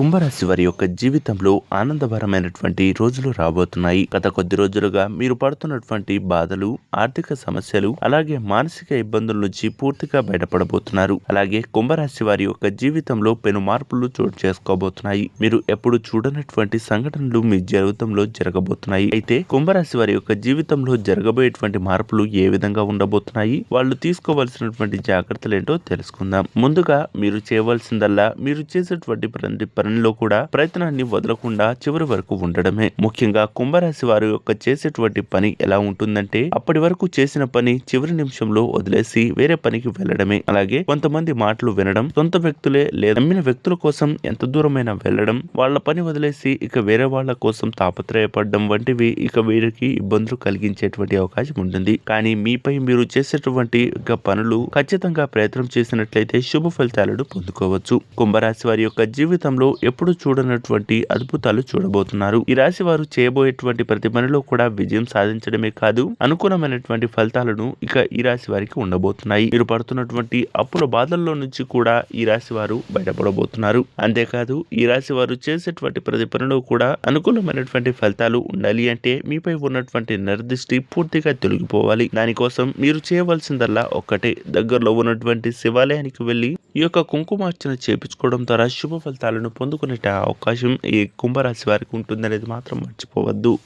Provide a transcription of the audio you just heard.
కుంభరాశి వారి యొక్క జీవితంలో ఆనందకరమైనటువంటి రోజులు రాబోతున్నాయి. గత కొద్ది రోజులుగా మీరు పడుతున్నటువంటి బాధలు, ఆర్థిక సమస్యలు, అలాగే మానసిక ఇబ్బందుల నుంచి పూర్తిగా బయటపడబోతున్నారు. అలాగే కుంభరాశి వారి యొక్క జీవితంలో పెను మార్పులు చోటు చేసుకోబోతున్నాయి. మీరు ఎప్పుడు చూడనటువంటి సంఘటనలు మీ జీవితంలో జరగబోతున్నాయి. అయితే కుంభరాశి వారి యొక్క జీవితంలో జరగబోయేటువంటి మార్పులు ఏ విధంగా ఉండబోతున్నాయి, వాళ్ళు తీసుకోవాల్సినటువంటి జాగ్రత్తలు ఏంటో తెలుసుకుందాం. ముందుగా మీరు చేయవలసిందల్లా మీరు చేసేటువంటి పనిలో కూడా ప్రయత్నాన్ని వదలకుండా చివరి వరకు ఉండడమే. ముఖ్యంగా కుంభరాశి వారు యొక్క చేసేటువంటి పని ఎలా ఉంటుందంటే, అప్పటి వరకు చేసిన పని చివరి నిమిషంలో వదిలేసి వేరే పనికి వెళ్ళడమే. అలాగే కొంతమంది మాటలు వినడం, సొంత వ్యక్తులే లేదా నమ్మిన వ్యక్తుల కోసం ఎంత దూరమైనా వెళ్ళడం, వాళ్ళ పని వదిలేసి ఇక వేరే వాళ్ళ కోసం తాపత్రయపడడం వంటివి ఇక వీరికి ఇబ్బందులు కలిగించేటువంటి అవకాశం ఉంటుంది. కానీ మీపై మీరు చేసేటువంటి పనులు ఖచ్చితంగా ప్రయత్నం చేసినట్లయితే శుభ ఫలితాలను పొందుకోవచ్చు. కుంభరాశి వారి యొక్క జీవితంలో ఎప్పుడు చూడనటువంటి అద్భుతాలు చూడబోతున్నారు. ఈ రాశి వారు చేయబోయేటువంటి ప్రతి పనిలో కూడా విజయం సాధించడమే కాదు, అనుకూలమైనటువంటి ఫలితాలను ఇక ఈ రాశి వారికి ఉండబోతున్నాయి. మీరు పడుతున్నటువంటి అప్పుల బాధల్లో నుంచి కూడా ఈ రాశి వారు బయటపడబోతున్నారు. అంతేకాదు ఈ రాశి వారు చేసేటువంటి ప్రతి పనిలో కూడా అనుకూలమైనటువంటి ఫలితాలు ఉండాలి అంటే మీపై ఉన్నటువంటి నిర్దిష్టి పూర్తిగా తొలగిపోవాలి. దానికోసం మీరు చేయవలసిందల్లా ఒక్కటే, దగ్గరలో ఉన్నటువంటి శివాలయానికి వెళ్లి ఈ యొక్క కుంకుమార్చన చేపించుకోవడం ద్వారా శుభ ఫలితాలను పొందుకునే అవకాశం ఈ కుంభరాశి వారికి ఉంటుందనేది మాత్రం మర్చిపోవద్దు.